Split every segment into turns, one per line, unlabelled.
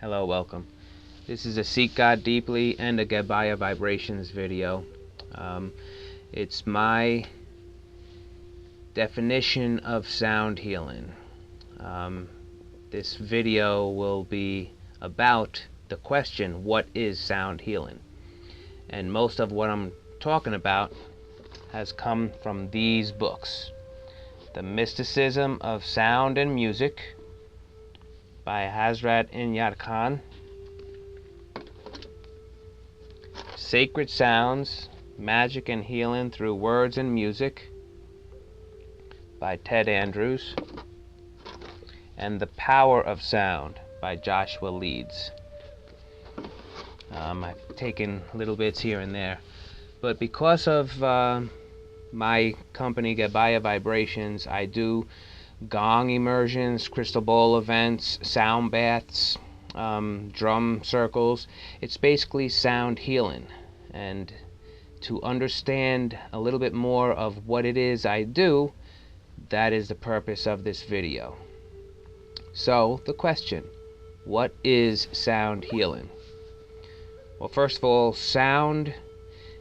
Hello, welcome. This is a Seek God Deeply and a Gabaya Vibrations video. It's my definition of sound healing. This video will be about the question, what is sound healing? And most of what I'm talking about has come from these books. The Mysticism of Sound and Music by Hazrat Inayat. Sacred Sounds, Magic and Healing Through Words and Music by Ted Andrews, and The Power of Sound by Joshua Leeds. I've taken little bits here and there, but because of my company Gabaya Vibrations, I do gong immersions, crystal bowl events, sound baths, drum circles. It's basically sound healing. And to understand a little bit more of what it is I do, that is the purpose of this video. So the question, what is sound healing? Well, first of all, sound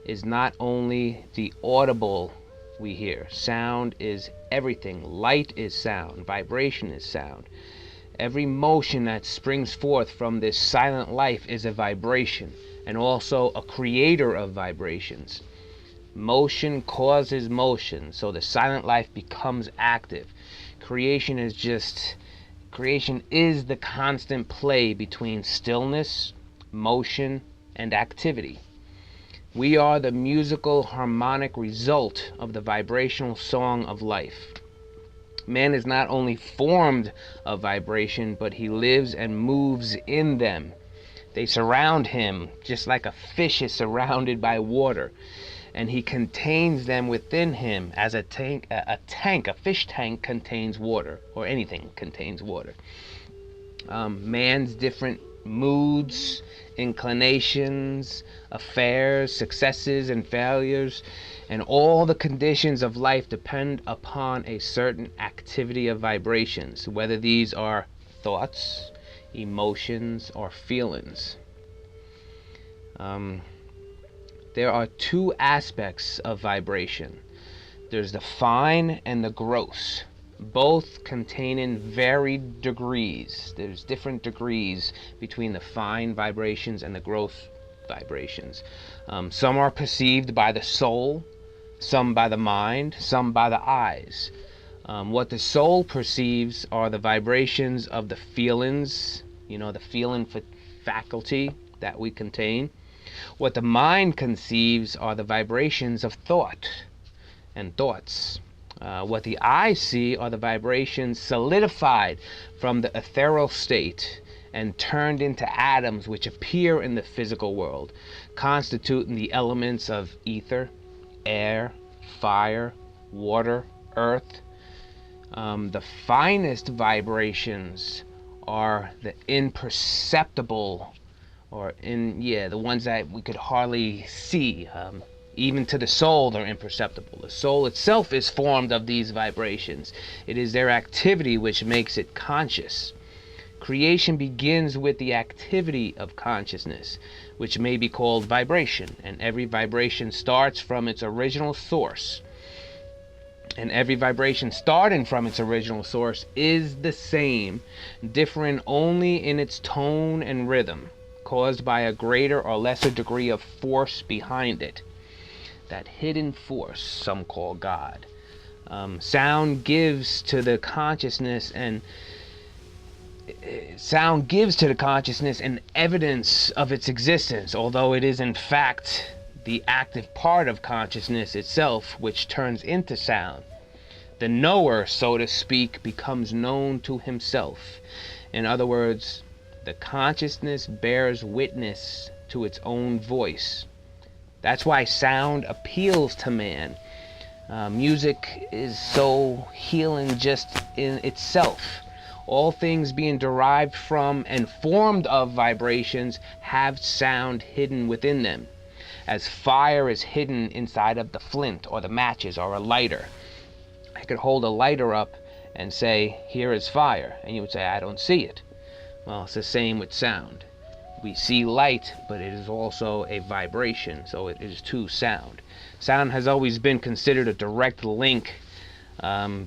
is not only the audible we hear. Sound is everything. Light is sound. Vibration is sound. Every motion that springs forth from this silent life is a vibration, and also a creator of vibrations. Motion causes motion, so the silent life becomes active. Creation is the constant play between stillness, motion, and activity. We are the musical harmonic result of the vibrational song of life. Man is not only formed of vibration, but he lives and moves in them. They surround him just like a fish is surrounded by water, and he contains them within him as a fish tank contains water, or anything contains water. Man's different moods, inclinations, affairs, successes and failures, and all the conditions of life depend upon a certain activity of vibrations, whether these are thoughts, emotions, or feelings. There are two aspects of vibration. There's the fine and the gross, both containing varied degrees. There's different degrees between the fine vibrations and the gross vibrations. Some are perceived by the soul, some by the mind, some by the eyes. What the soul perceives are the vibrations of the feelings, the feeling faculty that we contain. What the mind conceives are the vibrations of thought and thoughts. What the eyes see are the vibrations solidified from the ethereal state and turned into atoms which appear in the physical world, constituting the elements of ether, air, fire, water, earth. The finest vibrations are the imperceptible, the ones that we could hardly see. Even to the soul, they're imperceptible. The soul itself is formed of these vibrations. It is their activity which makes it conscious. Creation begins with the activity of consciousness, which may be called vibration, and every vibration starts from its original source. And every vibration starting from its original source is the same, differing only in its tone and rhythm, caused by a greater or lesser degree of force behind it. That hidden force some call God. Sound gives to the consciousness an evidence of its existence, although it is in fact the active part of consciousness itself which turns into sound. The knower, so to speak, becomes known to himself. In other words, the consciousness bears witness to its own voice. That's why sound appeals to man. Music is so healing just in itself. All things being derived from and formed of vibrations have sound hidden within them. As fire is hidden inside of the flint or the matches or a lighter. I could hold a lighter up and say, here is fire. And you would say, I don't see it. Well, it's the same with sound. We see light, but it is also a vibration, so it is too sound. Sound has always been considered a direct link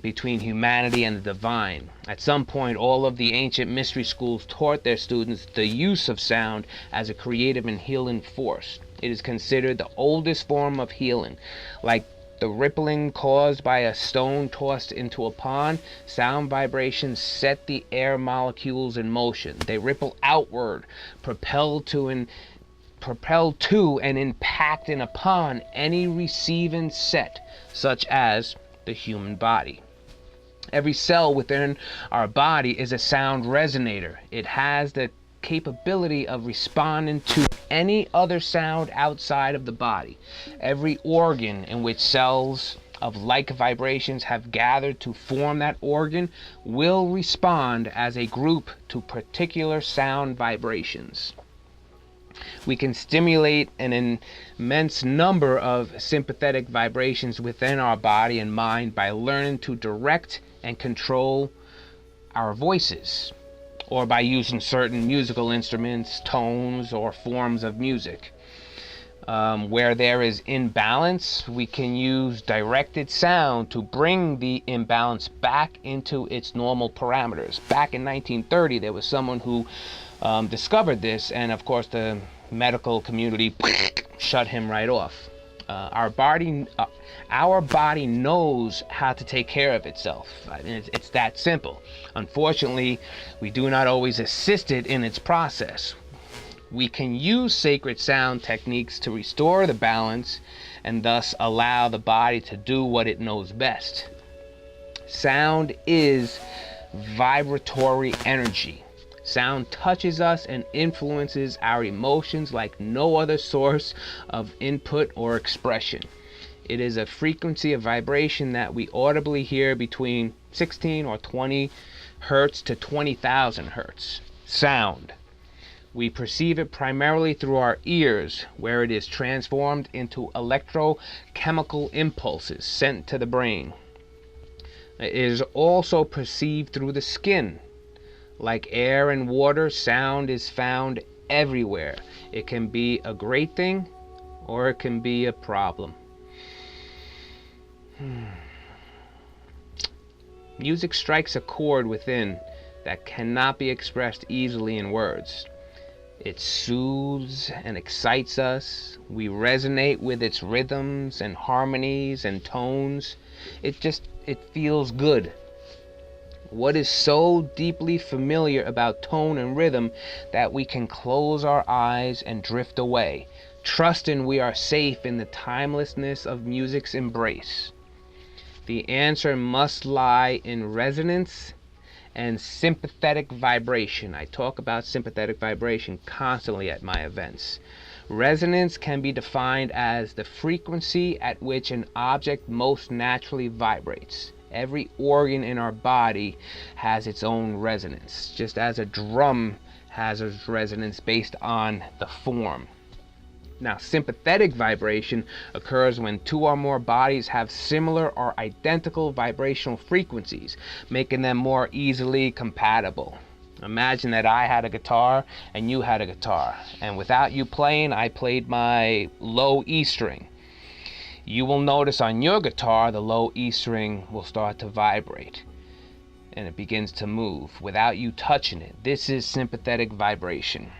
between humanity and the divine. At some point, all of the ancient mystery schools taught their students the use of sound as a creative and healing force. It is considered the oldest form of healing. Like the rippling caused by a stone tossed into a pond, sound vibrations set the air molecules in motion. They ripple outward, propelled to and impacting upon any receiving set, such as the human body. Every cell within our body is a sound resonator. It has the capability of responding to any other sound outside of the body. Every organ in which cells of like vibrations have gathered to form that organ will respond as a group to particular sound vibrations. We can stimulate an immense number of sympathetic vibrations within our body and mind by learning to direct and control our voices, or by using certain musical instruments, tones, or forms of music. Where there is imbalance, we can use directed sound to bring the imbalance back into its normal parameters. Back in 1930, there was someone who discovered this, and of course the medical community shut him right off. Our body knows how to take care of itself. I mean, it's that simple. Unfortunately, we do not always assist it in its process. We can use sacred sound techniques to restore the balance and thus allow the body to do what it knows best. Sound is vibratory energy. Sound touches us and influences our emotions like no other source of input or expression. It is a frequency of vibration that we audibly hear between 16 or 20 hertz to 20,000 hertz. Sound. We perceive it primarily through our ears, where it is transformed into electrochemical impulses sent to the brain. It is also perceived through the skin. Like air and water, sound is found everywhere. It can be a great thing, or it can be a problem. Music strikes a chord within that cannot be expressed easily in words. It soothes and excites us. We resonate with its rhythms and harmonies and tones. It feels good. What is so deeply familiar about tone and rhythm that we can close our eyes and drift away, trusting we are safe in the timelessness of music's embrace? The answer must lie in resonance and sympathetic vibration. I talk about sympathetic vibration constantly at my events. Resonance can be defined as the frequency at which an object most naturally vibrates. Every organ in our body has its own resonance, just as a drum has its resonance based on the form. Now, sympathetic vibration occurs when two or more bodies have similar or identical vibrational frequencies, making them more easily compatible. Imagine that I had a guitar and you had a guitar, and without you playing, I played my low E string. You will notice on your guitar the low E string will start to vibrate and it begins to move without you touching it. This is sympathetic vibration.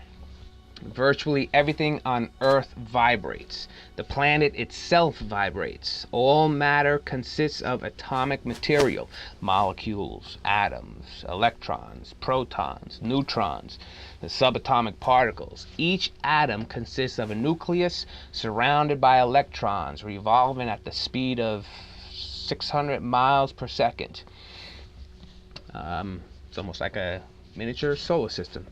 Virtually everything on Earth vibrates. The planet itself vibrates. All matter consists of atomic material, molecules, atoms, electrons, protons, neutrons, the subatomic particles. Each atom consists of a nucleus surrounded by electrons revolving at the speed of 600 miles per second. It's almost like a miniature solar system.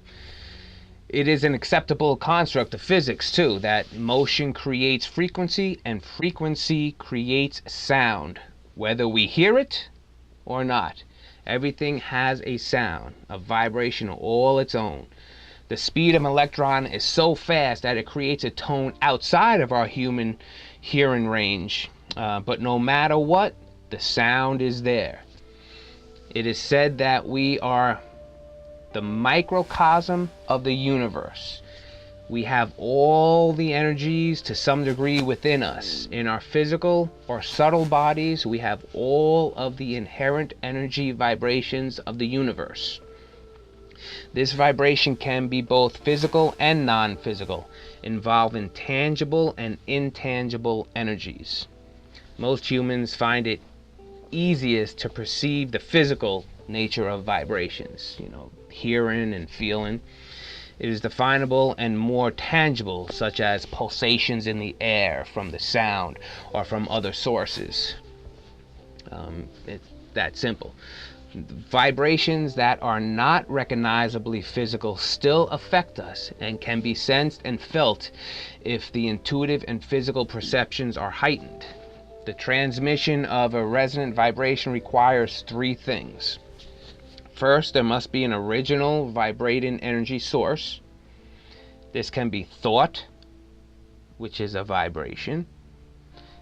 It is an acceptable construct of physics, too, that motion creates frequency and frequency creates sound, whether we hear it or not. Everything has a sound, a vibration all its own. The speed of an electron is so fast that it creates a tone outside of our human hearing range. But no matter what, the sound is there. It is said that we are the microcosm of the universe. We have all the energies to some degree within us. In our physical or subtle bodies, we have all of the inherent energy vibrations of the universe. This vibration can be both physical and non-physical, involving tangible and intangible energies. Most humans find it easiest to perceive the physical nature of vibrations, hearing and feeling. It is definable and more tangible, such as pulsations in the air from the sound or from other sources. It's that simple. Vibrations that are not recognizably physical still affect us and can be sensed and felt if the intuitive and physical perceptions are heightened. The transmission of a resonant vibration requires three things. First, there must be an original vibrating energy source. This can be thought, which is a vibration.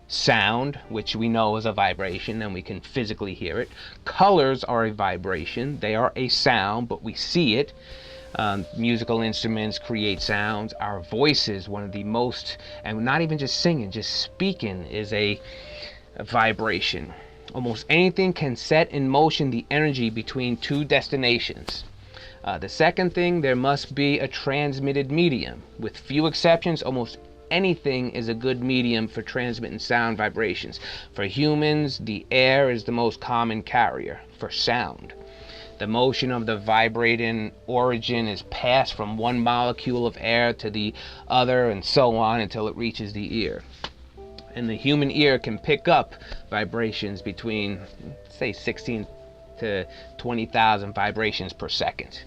Sound, which we know is a vibration and we can physically hear it. Colors are a vibration. They are a sound, but we see it. Musical instruments create sounds. Our voices, one of the most, and not even just singing, just speaking is a vibration. Almost anything can set in motion the energy between two destinations. The second thing, there must be a transmitted medium. With few exceptions, almost anything is a good medium for transmitting sound vibrations. For humans, the air is the most common carrier for sound. The motion of the vibrating origin is passed from one molecule of air to the other and so on until it reaches the ear. And the human ear can pick up vibrations between, say, 16 to 20,000 vibrations per second.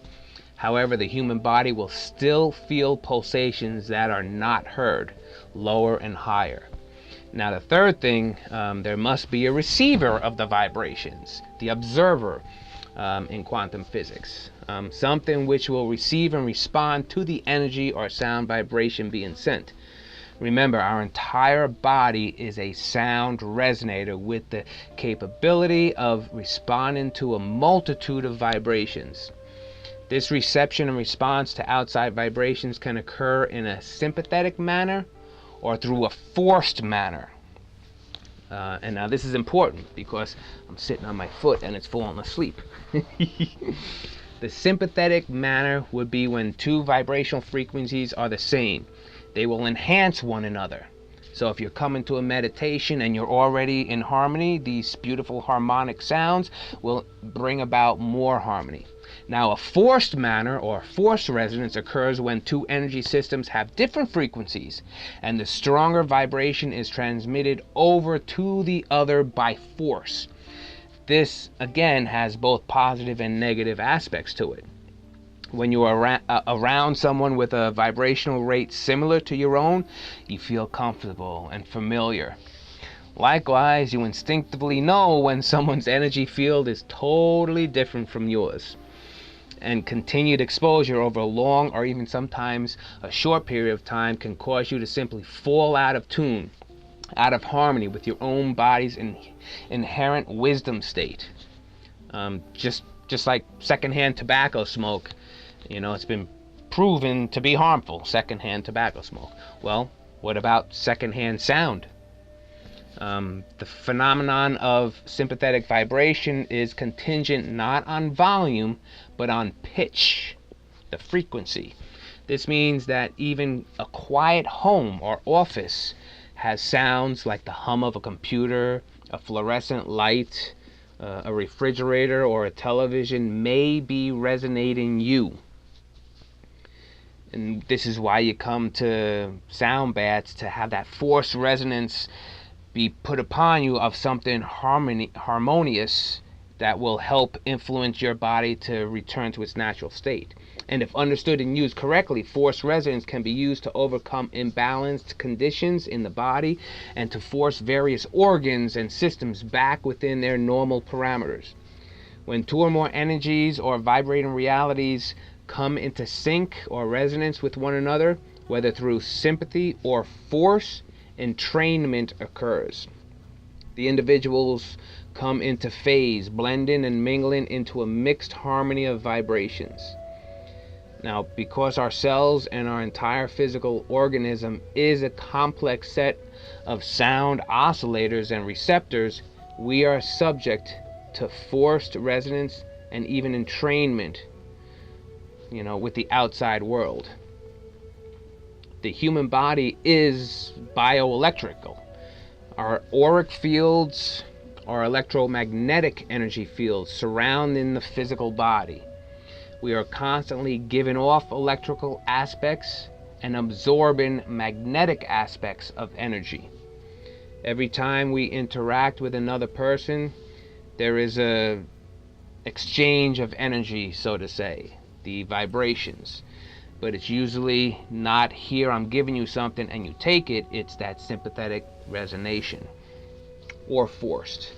However, the human body will still feel pulsations that are not heard, lower and higher. Now, the third thing, there must be a receiver of the vibrations, the observer in quantum physics, something which will receive and respond to the energy or sound vibration being sent. Remember, our entire body is a sound resonator with the capability of responding to a multitude of vibrations. This reception and response to outside vibrations can occur in a sympathetic manner or through a forced manner. And now this is important because I'm sitting on my foot and it's falling asleep. The sympathetic manner would be when two vibrational frequencies are the same. They will enhance one another. So if you're coming to a meditation and you're already in harmony, these beautiful harmonic sounds will bring about more harmony. Now, a forced manner or forced resonance occurs when two energy systems have different frequencies and the stronger vibration is transmitted over to the other by force. This, again, has both positive and negative aspects to it. When you are around someone with a vibrational rate similar to your own, you feel comfortable and familiar. Likewise, you instinctively know when someone's energy field is totally different from yours. And continued exposure over a long or even sometimes a short period of time can cause you to simply fall out of tune, out of harmony with your own body's inherent wisdom state. Just like secondhand tobacco smoke, it's been proven to be harmful, secondhand tobacco smoke. Well, what about secondhand sound? The phenomenon of sympathetic vibration is contingent not on volume, but on pitch, the frequency. This means that even a quiet home or office has sounds like the hum of a computer, a fluorescent light, a refrigerator, or a television may be resonating you. And this is why you come to sound baths, to have that forced resonance be put upon you of something harmonious that will help influence your body to return to its natural state. And if understood and used correctly, forced resonance can be used to overcome imbalanced conditions in the body and to force various organs and systems back within their normal parameters. When two or more energies or vibrating realities come into sync or resonance with one another, whether through sympathy or force, entrainment occurs. The individuals come into phase, blending and mingling into a mixed harmony of vibrations. Now, because our cells and our entire physical organism is a complex set of sound oscillators and receptors, we are subject to forced resonance and even entrainment, with the outside world. The human body is bioelectrical. Our auric fields, our electromagnetic energy fields surrounding the physical body. We are constantly giving off electrical aspects and absorbing magnetic aspects of energy. Every time we interact with another person, there is a exchange of energy, so to say, the vibrations. But it's usually not here, I'm giving you something and you take it. It's that sympathetic resonation, or forced.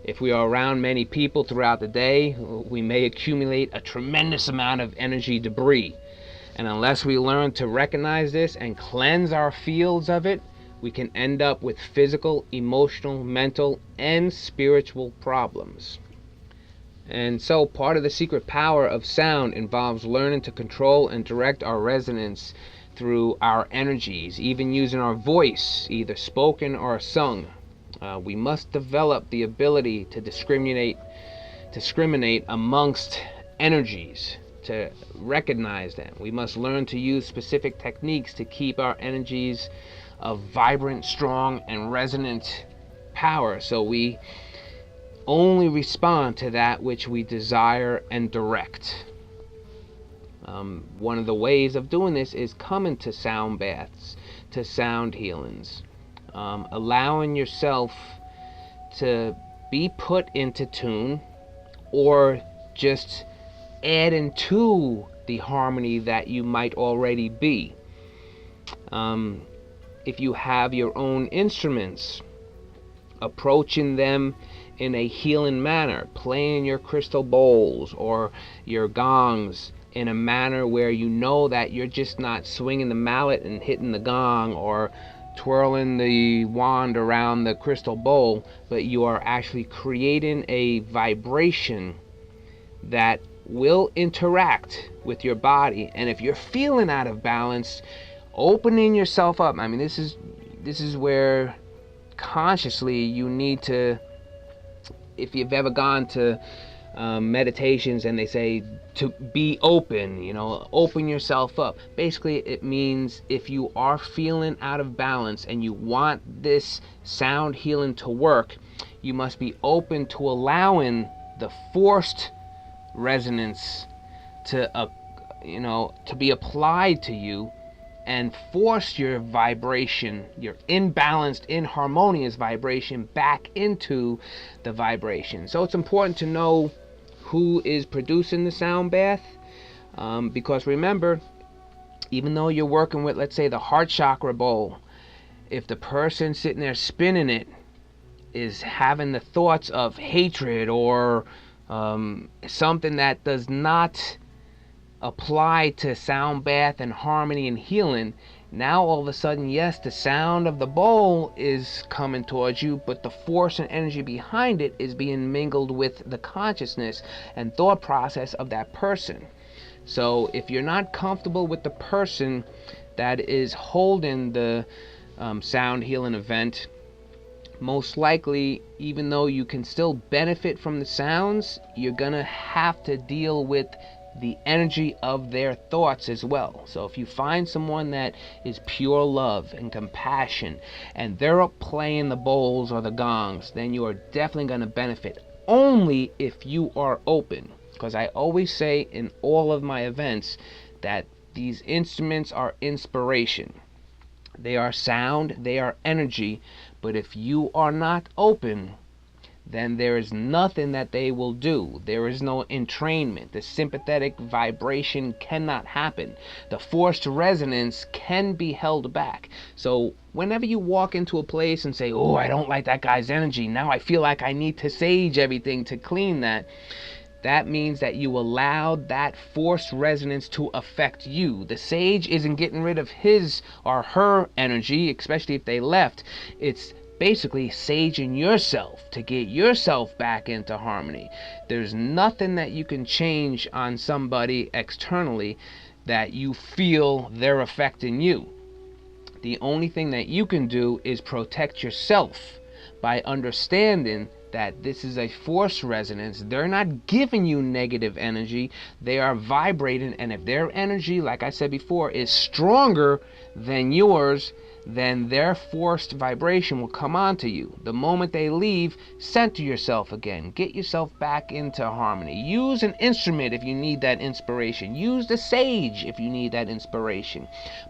If we are around many people throughout the day, we may accumulate a tremendous amount of energy debris. And unless we learn to recognize this and cleanse our fields of it, we can end up with physical, emotional, mental, and spiritual problems. And so part of the secret power of sound involves learning to control and direct our resonance through our energies, even using our voice, either spoken or sung. We must develop the ability to discriminate amongst energies, to recognize them. We must learn to use specific techniques to keep our energies of vibrant, strong, and resonant power, so we only respond to that which we desire and direct. One of the ways of doing this is coming to sound baths, to sound healings, allowing yourself to be put into tune, or just adding to the harmony that you might already be. If you have your own instruments, approaching them in a healing manner, playing your crystal bowls or your gongs in a manner where you know that you're just not swinging the mallet and hitting the gong or twirling the wand around the crystal bowl, but you are actually creating a vibration that will interact with your body. And if you're feeling out of balance, opening yourself up. I mean, this is where consciously you need to, if you've ever gone to meditations and they say to be open, open yourself up. Basically, it means if you are feeling out of balance and you want this sound healing to work, you must be open to allowing the forced resonance to be applied to you, and force your vibration, your imbalanced, inharmonious vibration, back into the vibration. So it's important to know who is producing the sound bath, because remember, even though you're working with, let's say, the heart chakra bowl, if the person sitting there spinning it is having the thoughts of hatred or something that does not apply to sound bath and harmony and healing, now all of a sudden, yes, the sound of the bowl is coming towards you, but the force and energy behind it is being mingled with the consciousness and thought process of that person. So if you're not comfortable with the person that is holding the sound healing event, most likely, even though you can still benefit from the sounds, you're gonna have to deal with the energy of their thoughts as well. So if you find someone that is pure love and compassion and they're up playing the bowls or the gongs, then you are definitely going to benefit, only if you are open. Because I always say in all of my events that these instruments are inspiration. They are sound, they are energy, but if you are not open, then there is nothing that they will do. There is no entrainment. The sympathetic vibration cannot happen. The forced resonance can be held back. So whenever you walk into a place and say, oh, I don't like that guy's energy, now I feel like I need to sage everything to clean that, that means that you allowed that forced resonance to affect you. The sage isn't getting rid of his or her energy, especially if they left. It's basically saging yourself to get yourself back into harmony. There's nothing that you can change on somebody externally. that you feel they're affecting you. The only thing that you can do is protect yourself by understanding that this is a force resonance. They're not giving you negative energy. They are vibrating, and if their energy, like I said before, is stronger than yours, then their forced vibration will come onto you. The moment they leave, center yourself again. Get yourself back into harmony. Use an instrument if you need that inspiration. Use the sage if you need that inspiration.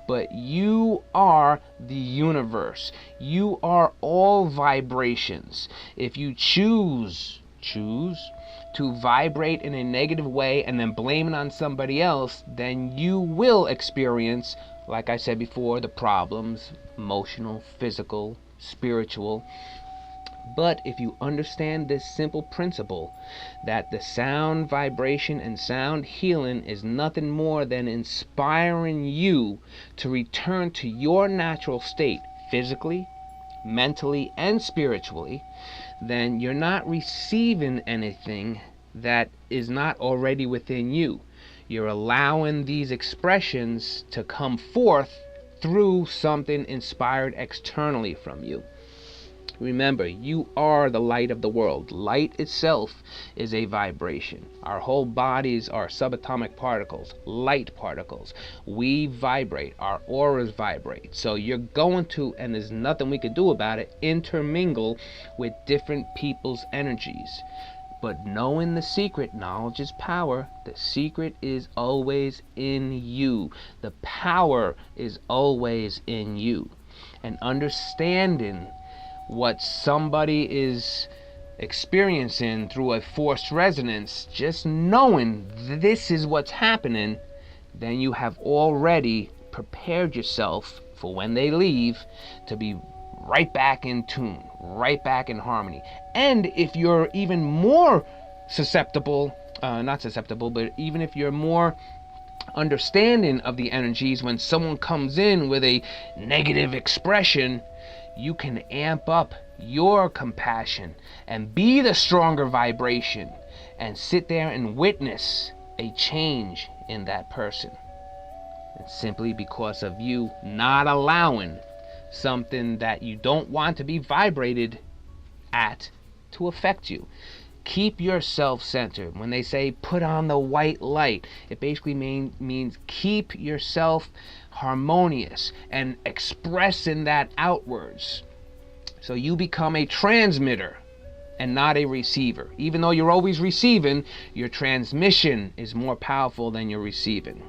But you are the universe. You are all vibrations. If you choose to vibrate in a negative way and then blame it on somebody else, then you will experience, like I said before, the problems, emotional, physical, spiritual. But if you understand this simple principle, that the sound vibration and sound healing is nothing more than inspiring you to return to your natural state, physically, mentally, and spiritually, then you're not receiving anything that is not already within you. You're allowing these expressions to come forth through something inspired externally from you. Remember, you are the light of the world. Light itself is a vibration. Our whole bodies are subatomic particles, light particles. We vibrate. Our auras vibrate. So you're going to, and there's nothing we can do about it, intermingle with different people's energies. But knowing the secret, knowledge is power. The secret is always in you. The power is always in you. And understanding what somebody is experiencing through a forced resonance, just knowing this is what's happening, then you have already prepared yourself for when they leave to be right back in tune, right back in harmony. And if you're even more susceptible, not susceptible, but even if you're more understanding of the energies, when someone comes in with a negative expression, you can amp up your compassion and be the stronger vibration and sit there and witness a change in that person. And simply because of you not allowing something that you don't want to be vibrated at to affect you. Keep yourself centered. When they say put on the white light, it basically means keep yourself harmonious and expressing that outwards. So you become a transmitter and not a receiver. Even though you're always receiving, your transmission is more powerful than your receiving.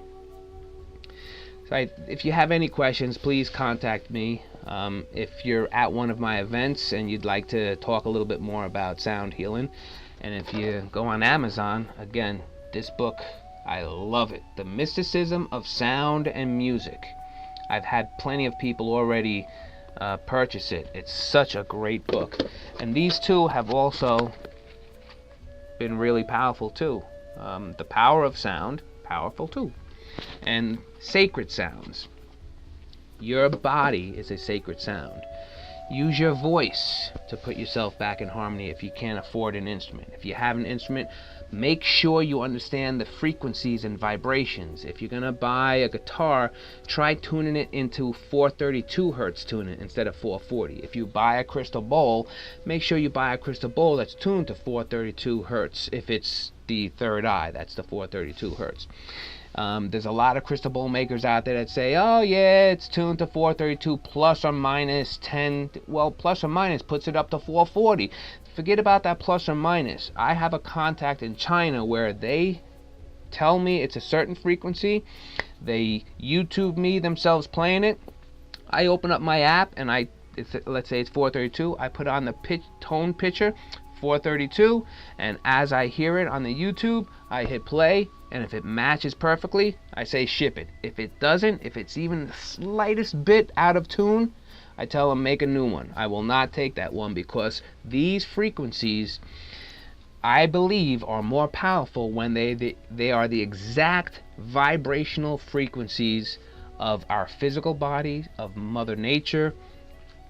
So if you have any questions, please contact me. If you're at one of my events and you'd like to talk a little bit more about sound healing, and if you go on Amazon, again, this book, I love it. The Mysticism of Sound and Music. I've had plenty of people already purchase it. It's such a great book. And these two have also been really powerful too. The Power of Sound, powerful too. And Sacred Sounds. Your body is a sacred sound. Use your voice to put yourself back in harmony if you can't afford an instrument. If you have an instrument, make sure you understand the frequencies and vibrations. If you're going to buy a guitar, try tuning it into 432 hertz tuning instead of 440. If you buy a crystal bowl, make sure you buy a crystal bowl that's tuned to 432 hertz. If it's the third eye, that's the 432 hertz. There's a lot of crystal bowl makers out there that say, oh yeah, it's tuned to 432 plus or minus 10. Well, plus or minus puts it up to 440. Forget about that plus or minus. I have a contact in China where they tell me it's a certain frequency. They YouTube me themselves playing it. I open up my app and let's say it's 432. I put on the tone pitcher 432, and as I hear it on the YouTube, I hit play, and if it matches perfectly, I say ship it. If it doesn't, if it's even the slightest bit out of tune, I tell them make a new one. I will not take that one because these frequencies, I believe, are more powerful when they are the exact vibrational frequencies of our physical body, of Mother Nature,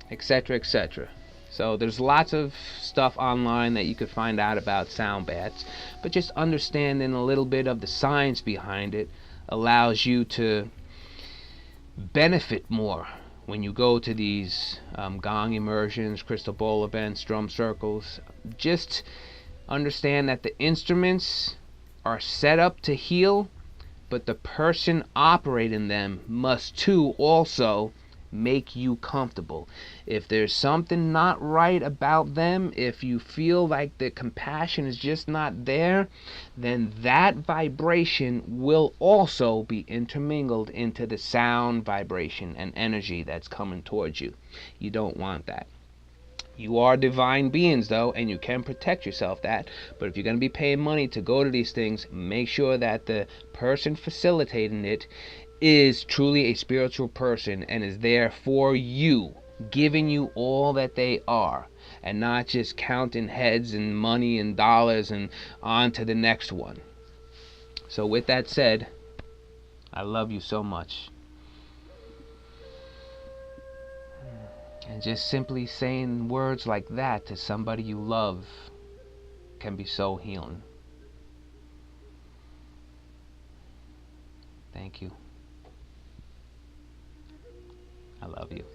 etc., etc. So there's lots of stuff online that you could find out about sound baths, but just understanding a little bit of the science behind it allows you to benefit more when you go to these gong immersions, crystal bowl events, drum circles. Just understand that the instruments are set up to heal, but the person operating them must too also make you comfortable. If there's something not right about them, if you feel like the compassion is just not there, then that vibration will also be intermingled into the sound vibration and energy that's coming towards you. You don't want that. You are divine beings, though, and you can protect yourself that. But if you're going to be paying money to go to these things, make sure that the person facilitating it is truly a spiritual person and is there for you, giving you all that they are, and not just counting heads and money and dollars and on to the next one. So with that said, I love you so much. And just simply saying words like that to somebody you love can be so healing. Thank you. I love you.